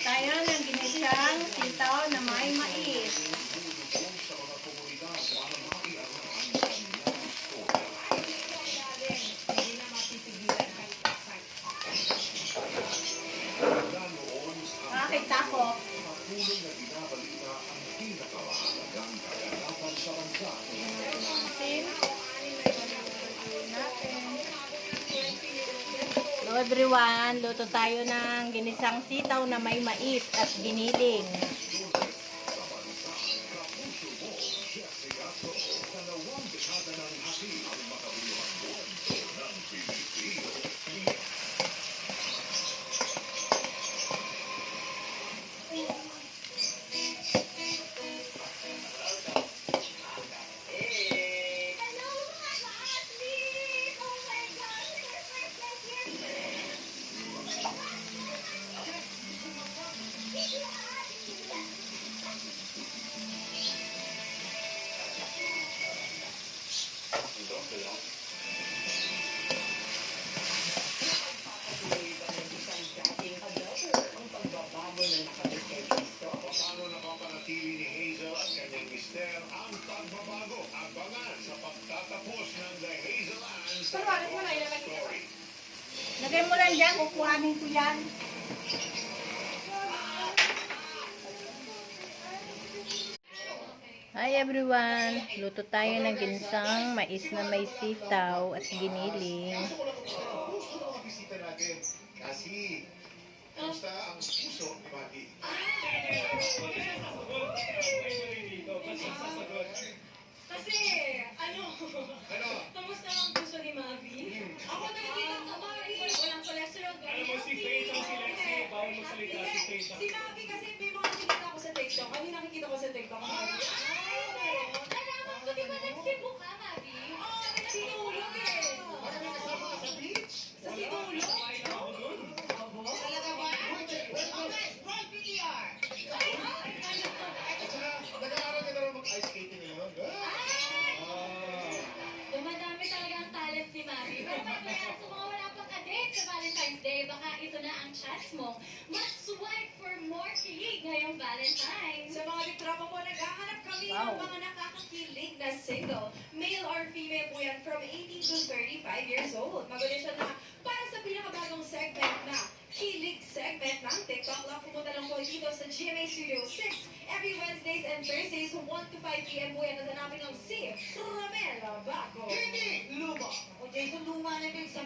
tayo ng ginisang sitaw na may mais. Bakit ako? Hello everyone, luto tayo ng ginisang sitaw na may mais at giniling. Paano napapanatili ni Hazel at kanyang mister ang pagbabago? Abangan sa pagtatapos ng The Hazel Ann's Story. Lagay mo lang dyan, kukuhanin ko yan. Hi everyone! Luto tayo ng ginsang mais na may sitaw at giniling. Gusto na mabisita natin kasi kamusta ang puso ni Mati? Kasi, kamusta ang puso ni Mavi? Ako nakikita ko, Mavi, walang cholesterol. Alam mo, si Faith ang si Lexie, bawal magsalita si Faith. Si Mavi kasi may mga nakikita ko sa TikTok. Ano yung nakikita ko sa TikTok? Mavi? Nalaman ko, di ba nag-Cebu ka, Mavi? Oo, nagsinulog eh. Marami kasama sa beach. Sa sinulog? Talaga ba? Roll PTR! At saka, nag-aaral ka na rin mag-ice skating ngayon. Dumadami talaga ang talent ni Mavi. Pero bago yan, sa mga wala pang ka-date sa Valentine's Day, baka ito na ang chance mo. Mag-swipe for more kilig ngayong Valentine's. Sa mga litropa po, naghahanap kami ng mga nakakakilig na single. Male or female po yan from 18 to 35 years old. Mag-audition na para sa pinakabagong segment na Kilig segment ng TikTok lang. Pumunta lang po dito sa GMA Studio 6 every Wednesdays and Thursdays 1 to 5 p.m. po yan. At hanapin lang si Romel Baco. Hindi! Luma! O Jason Luma na